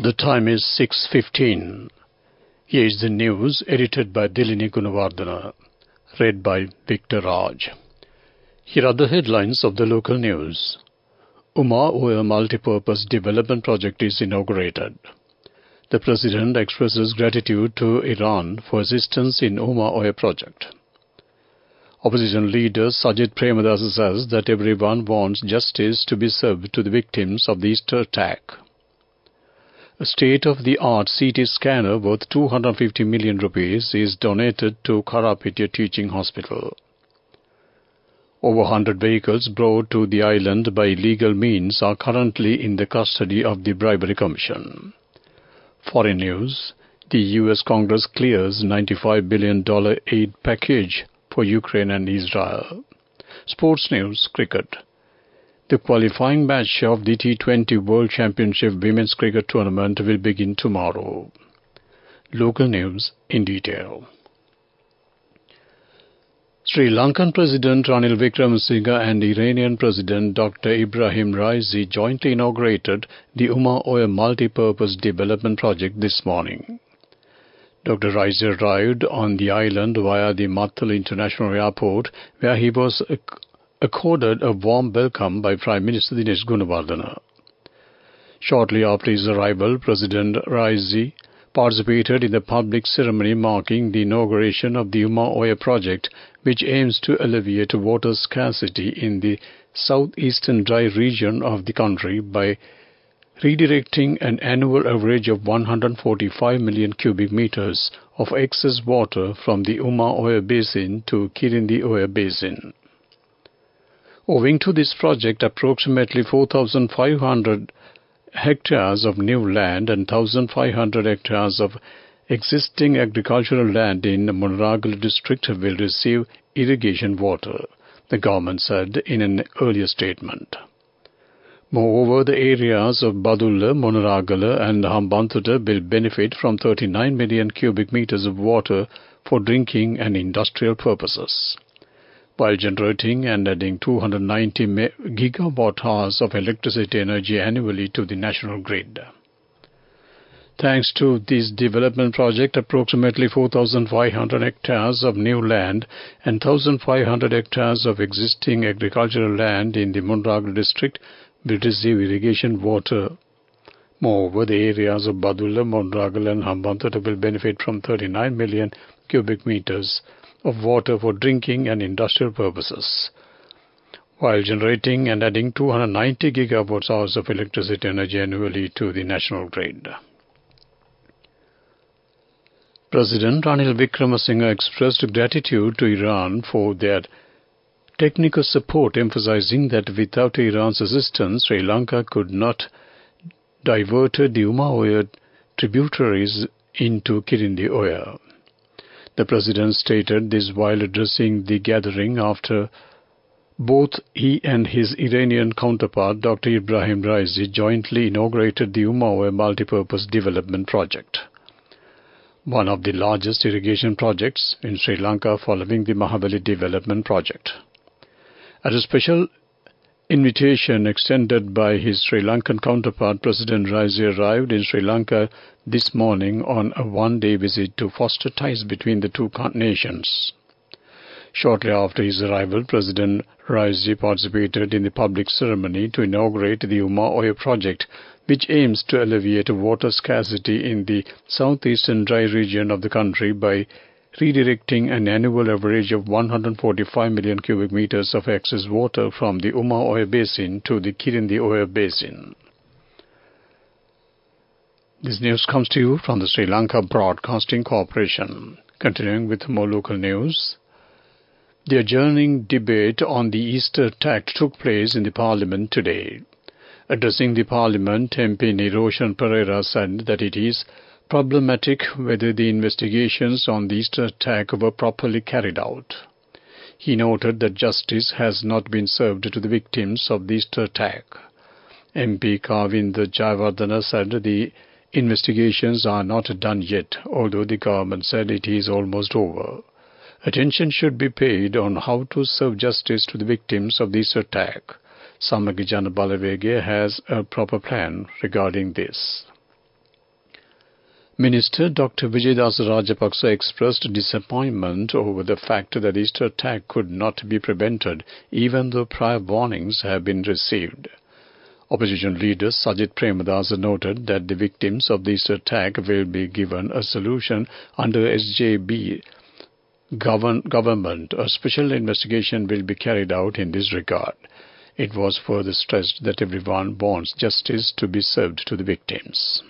The time is 6:15. Here is the news edited by Dilini Gunawardana, read by Victor Raj. Here are the headlines of the local news. Uma Oil Multipurpose Development Project is inaugurated. The President expresses gratitude to Iran for assistance in Uma Oil project. Opposition leader Sajid Premadasa says that everyone wants justice to be served to the victims of the Easter attack. A state-of-the-art CT scanner worth 250 million rupees is donated to Karapitia Teaching Hospital. Over 100 vehicles brought to the island by illegal means are currently in the custody of the Bribery Commission. Foreign news: the U.S. Congress clears $95 billion aid package for Ukraine and Israel. Sports news: cricket. The qualifying match of the T20 World Championship Women's Cricket Tournament will begin tomorrow. Local news in detail. Sri Lankan President Ranil Wickremesinghe and Iranian President Dr. Ibrahim Raisi jointly inaugurated the Uma Oil Multi-Purpose Development Project this morning. Dr. Raisi arrived on the island via the Mattal International Airport, where he was accorded a warm welcome by Prime Minister Dinesh Gunawardana. Shortly after his arrival, President Raisi participated in the public ceremony marking the inauguration of the Uma Oil project, which aims to alleviate water scarcity in the southeastern dry region of the country by redirecting an annual average of 145 million cubic meters of excess water from the Uma Oil Basin to Kirindi Oil Basin. Owing to this project, approximately 4,500 hectares of new land and 1,500 hectares of existing agricultural land in Monaragala district will receive irrigation water, the government said in an earlier statement. Moreover, the areas of Badulla, Monaragala and Hambantota will benefit from 39 million cubic meters of water for drinking and industrial purposes, while generating and adding 290 gigawatt-hours of electricity energy annually to the national grid. Thanks to this development project, approximately 4,500 hectares of new land and 1,500 hectares of existing agricultural land in the Monaragala district will receive irrigation water. Moreover, the areas of Badulla, Monaragala and Hambantota will benefit from 39 million cubic meters of water for drinking and industrial purposes, while generating and adding 290 gigawatt-hours of electricity energy annually to the national grid. President Ranil Wickremesinghe expressed gratitude to Iran for their technical support, emphasizing that without Iran's assistance, Sri Lanka could not divert the Uma Oil tributaries into Kirindi Oil. The President stated this while addressing the gathering after both he and his Iranian counterpart, Dr. Ibrahim Raisi, jointly inaugurated the Uma Oil Multipurpose Development Project, one of the largest irrigation projects in Sri Lanka following the Mahabali Development Project. At a special invitation extended by his Sri Lankan counterpart, President Raisi arrived in Sri Lanka this morning on a one-day visit to foster ties between the two nations. Shortly after his arrival, President Raisi participated in the public ceremony to inaugurate the Uma Oil project, which aims to alleviate water scarcity in the southeastern dry region of the country by redirecting an annual average of 145 million cubic meters of excess water from the Uma Oil Basin to the Kirindi Oil Basin. This news comes to you from the Sri Lanka Broadcasting Corporation. Continuing with more local news. The adjourning debate on the Easter attack took place in the Parliament today. Addressing the Parliament, MP Niroshan Pereira said that it is problematic whether the investigations on the Easter attack were properly carried out. He noted that justice has not been served to the victims of the Easter attack. MP Kavinda Jayawardena said the investigations are not done yet, although the government said it is almost over. Attention should be paid on how to serve justice to the victims of this attack. Samagijana Balavege has a proper plan regarding this. Minister Dr. Vijaydas Rajapaksa expressed disappointment over the fact that the Easter attack could not be prevented even though prior warnings have been received. Opposition leader Sajit Premadasa noted that the victims of the Easter attack will be given a solution under SJB government. A special investigation will be carried out in this regard. It was further stressed that everyone wants justice to be served to the victims.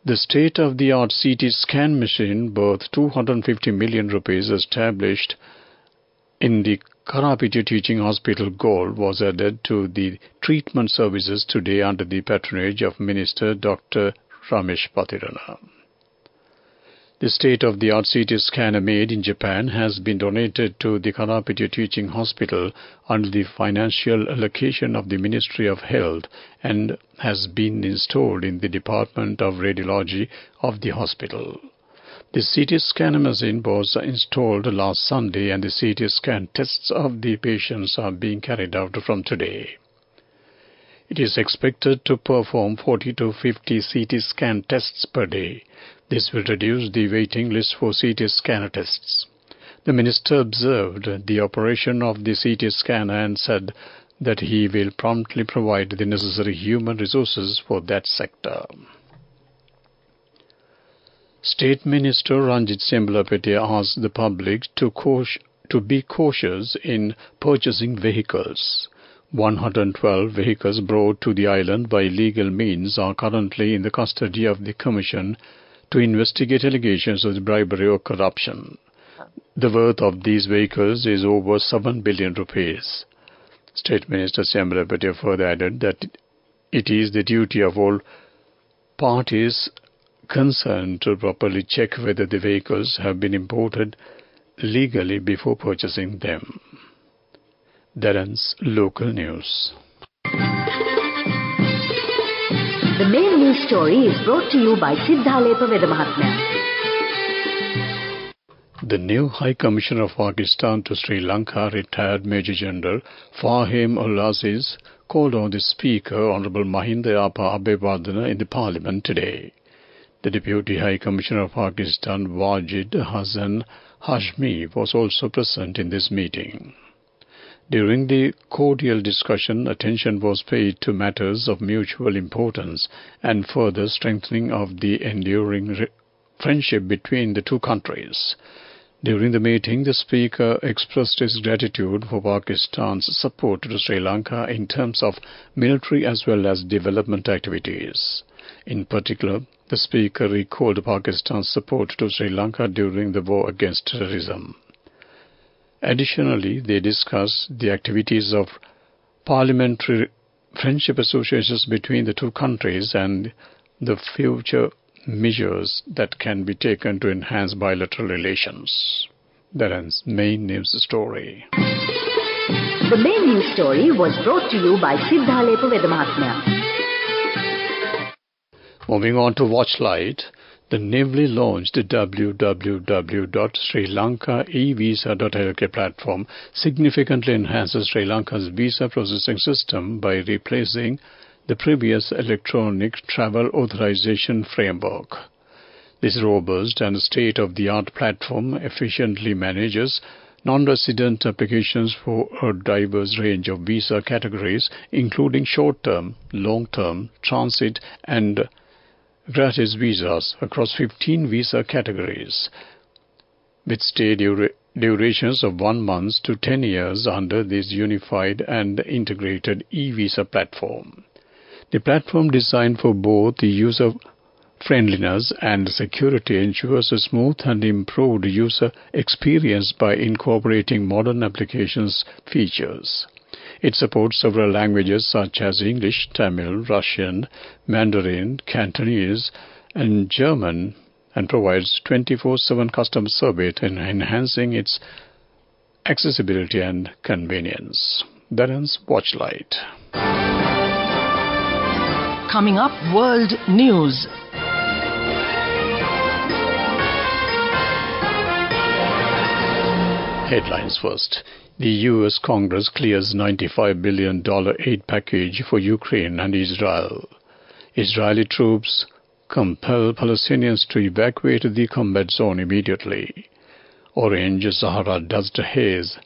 The state-of-the-art CT scan machine worth 250 million rupees established in the Karapiti Teaching Hospital Gold was added to the treatment services today under the patronage of Minister Dr. Ramesh Patirana. The state-of-the-art CT scanner made in Japan has been donated to the Karapiti Teaching Hospital under the financial allocation of the Ministry of Health and has been installed in the Department of Radiology of the hospital. The CT scanner machine was installed last Sunday and the CT scan tests of the patients are being carried out from today. It is expected to perform 40 to 50 CT scan tests per day. This will reduce the waiting list for CT scanner tests. The minister observed the operation of the CT scanner and said that he will promptly provide the necessary human resources for that sector. State Minister Ranjit Sembalapetia asked the public to be cautious in purchasing vehicles. 112 vehicles brought to the island by illegal means are currently in the custody of the Commission to investigate allegations of bribery or corruption. The worth of these vehicles is over 7 billion rupees. State Minister Sembalapetia further added that it is the duty of all parties concerned to properly check whether the vehicles have been imported legally before purchasing them. That ends local news. The main news story is brought to you by Sinhala Vedamahatmya. The new High Commissioner of Pakistan to Sri Lanka, retired Major General Fahim Ul-Aziz, called on the Speaker, Honorable Mahinda Yapa Abeyewardena, in the Parliament today. The Deputy High Commissioner of Pakistan, Wajid Hassan Hashmi, was also present in this meeting. During the cordial discussion, attention was paid to matters of mutual importance and further strengthening of the enduring friendship between the two countries. During the meeting, the Speaker expressed his gratitude for Pakistan's support to Sri Lanka in terms of military as well as development activities. In particular, the Speaker recalled Pakistan's support to Sri Lanka during the war against terrorism. Additionally, they discussed the activities of parliamentary friendship associations between the two countries and the future measures that can be taken to enhance bilateral relations. That ends main news story. The main news story was brought to you by Sinhala Vedamahatmya. Moving on to Watchlight, the newly launched www.srilankaevisa.lk platform significantly enhances Sri Lanka's visa processing system by replacing the previous electronic travel authorization framework. This robust and state-of-the-art platform efficiently manages non-resident applications for a diverse range of visa categories, including short-term, long-term, transit, and gratis visas across 15 visa categories, with stay durations of 1 month to 10 years under this unified and integrated e-visa platform. The platform, designed for both the user friendliness and security, ensures a smooth and improved user experience by incorporating modern applications features. It supports several languages such as English, Tamil, Russian, Mandarin, Cantonese, and German, and provides 24/7 customer service in enhancing its accessibility and convenience. That ends Watchlight. Coming up, World News. Headlines first. The U.S. Congress clears $95 billion aid package for Ukraine and Israel. Israeli troops compel Palestinians to evacuate the combat zone immediately. Orange Sahara dust haze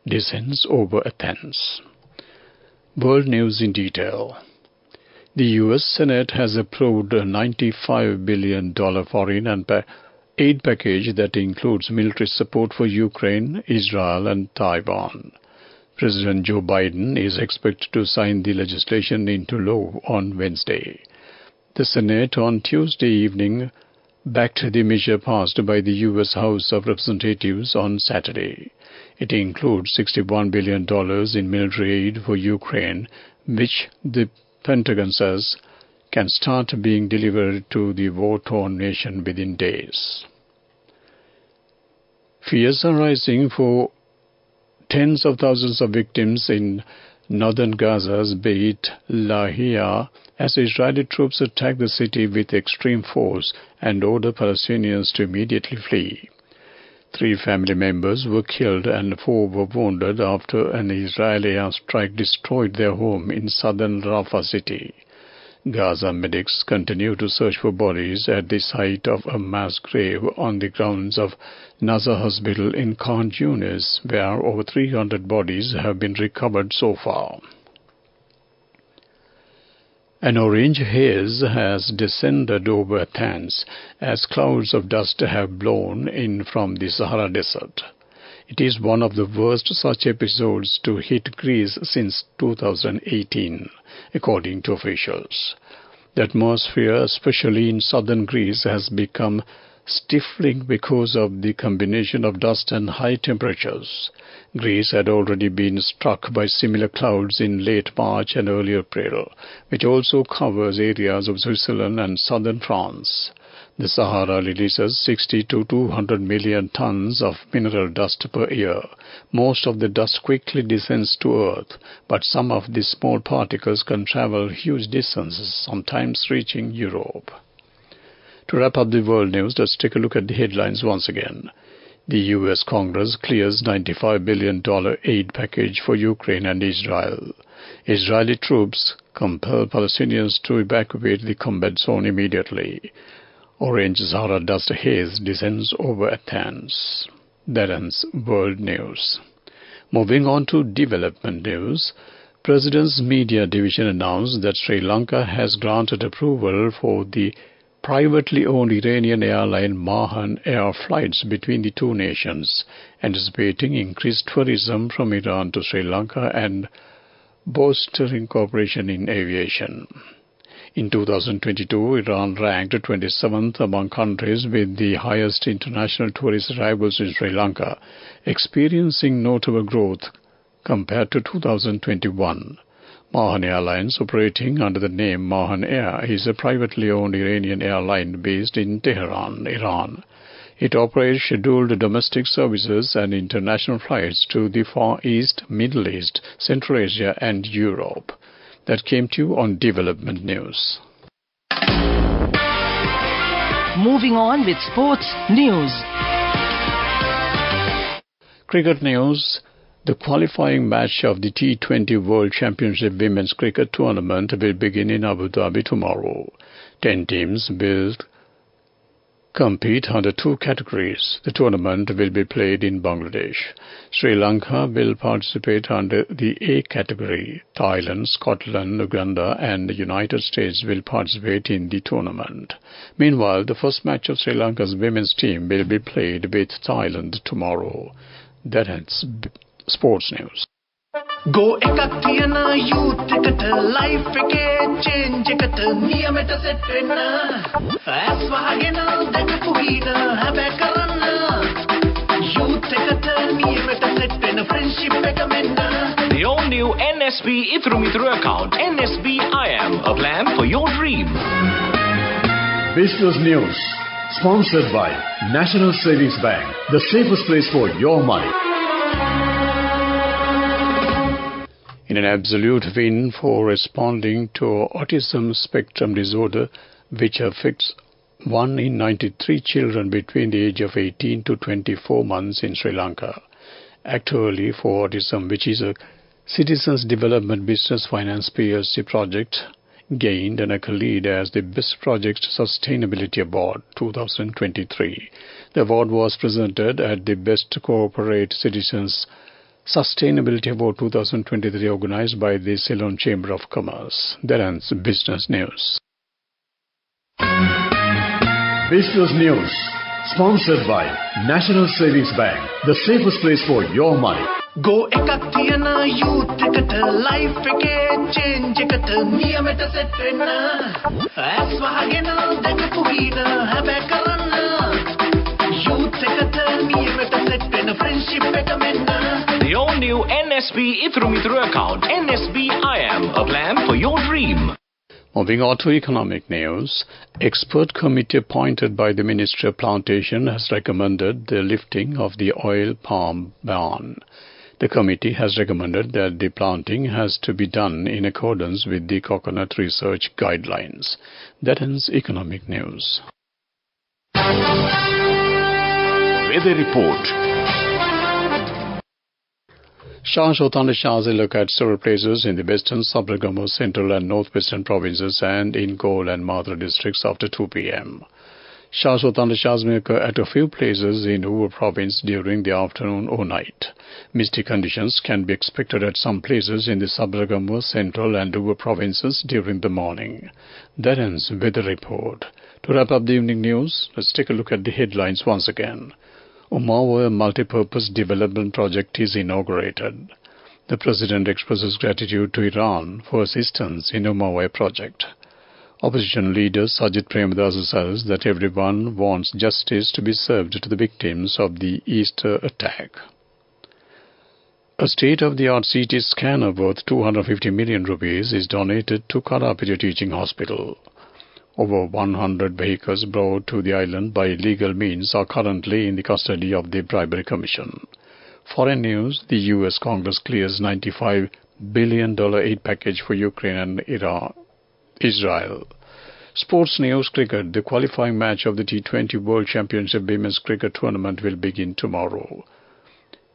descends over Athens. World news in detail. The U.S. Senate has approved a $95 billion foreign aid package that includes military support for Ukraine, Israel and Taiwan. President Joe Biden is expected to sign the legislation into law on Wednesday. The Senate on Tuesday evening backed the measure passed by the U.S. House of Representatives on Saturday. It includes $61 billion in military aid for Ukraine, which the Pentagon says can start being delivered to the war-torn nation within days. Fears are rising for tens of thousands of victims in northern Gaza's Beit Lahia as Israeli troops attack the city with extreme force and order Palestinians to immediately flee. 3 family members were killed and 4 were wounded after an Israeli airstrike destroyed their home in southern Rafah city. Gaza medics continue to search for bodies at the site of a mass grave on the grounds of Nazar Hospital in Khan Yunis, where over 300 bodies have been recovered so far. An orange haze has descended over Athens as clouds of dust have blown in from the Sahara Desert. It is one of the worst such episodes to hit Greece since 2018, according to officials. The atmosphere, especially in southern Greece, has become stifling because of the combination of dust and high temperatures. Greece had already been struck by similar clouds in late March and early April, which also covers areas of Switzerland and southern France. The Sahara releases 60 to 200 million tons of mineral dust per year. Most of the dust quickly descends to Earth, but some of these small particles can travel huge distances, sometimes reaching Europe. To wrap up the world news, let's take a look at the headlines once again. The U.S. Congress clears $95 billion aid package for Ukraine and Israel. Israeli troops compel Palestinians to evacuate the combat zone immediately. Orange Sahara dust haze descends over Athens. That ends world news. Moving on to development news, President's Media Division announced that Sri Lanka has granted approval for the privately owned Iranian airline Mahan Air flights between the two nations, anticipating increased tourism from Iran to Sri Lanka and bolstering cooperation in aviation. In 2022, Iran ranked 27th among countries with the highest international tourist arrivals in Sri Lanka, experiencing notable growth compared to 2021. Mahan Airlines, operating under the name Mahan Air, is a privately owned Iranian airline based in Tehran, Iran. It operates scheduled domestic services and international flights to the Far East, Middle East, Central Asia and Europe. That came to you on Development News. Moving on with sports news. Cricket news. The qualifying match of the T20 World Championship Women's Cricket Tournament will begin in Abu Dhabi tomorrow. 10 teams will compete under 2 categories. The tournament will be played in Bangladesh. Sri Lanka will participate under the A category. Thailand, Scotland, Uganda and the United States will participate in the tournament. Meanwhile, the first match of Sri Lanka's women's team will be played with Thailand tomorrow. That ends sports news. Go ekak thiyana youth eකට life එකේ change එකට නියමෙට set වෙන්න as වහගෙන දැකපු හින හැබැ කරන්න youth එකට නියමෙට set වෙන friendship එක මෙන්න. The all new NSB Ithru Mithru account. NSB IM, a plan for your dream. Business news sponsored by National Savings Bank, the safest place for your money. In an absolute win for responding to autism spectrum disorder, which affects 1 in 93 children between the age of 18 to 24 months in Sri Lanka. Act Early for Autism, which is a Citizens Development Business Finance PLC project, gained an accolade as the Best Project Sustainability Award 2023. The award was presented at the Best Corporate Citizens Sustainability Award 2023 organized by the Ceylon Chamber of Commerce. That ends Business News. Business News, sponsored by National Savings Bank, the safest place for your money. Go ekak thiyana youth eකට life එකේ change එකට නියමෙට set වෙන්න ඇස් වහගෙන දැකපු හින හැබැ කරන්න youth එකට නියමෙට set වෙන්න friendship එක මෙන්න. The all-new NSB Ithru Mithru account, NSB IM, a plan for your dream. Moving on to economic news, expert committee appointed by the Ministry of Plantation has recommended the lifting of the oil palm ban. The committee has recommended that the planting has to be done in accordance with the coconut research guidelines. That ends economic news. Weather report. Showers or thundershowers will occur at several places in the western, Sabaragamu, central and northwestern provinces and in Galle and Madra districts after 2 p.m. Showers or thundershowers may occur at a few places in Ubud province during the afternoon or night. Misty conditions can be expected at some places in the Sabaragamu, central and Ubud provinces during the morning. That ends weather report. To wrap up the evening news, let's take a look at the headlines once again. Umawa multi-purpose development project is inaugurated. The President expresses gratitude to Iran for assistance in Umawa project. Opposition leader Sajid Premadasu says that everyone wants justice to be served to the victims of the Easter attack. A state-of-the-art CT scanner worth 250 million rupees is donated to Karapiti Teaching Hospital. Over 100 vehicles brought to the island by illegal means are currently in the custody of the Bribery Commission. Foreign news, the U.S. Congress clears $95 billion aid package for Ukraine and Israel. Sports news, cricket. The qualifying match of the T20 World Championship Women's Cricket Tournament will begin tomorrow.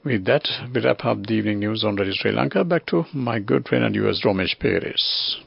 With that, we wrap up the evening news on Radio Sri Lanka. Back to my good friend and U.S. Ramesh Paris.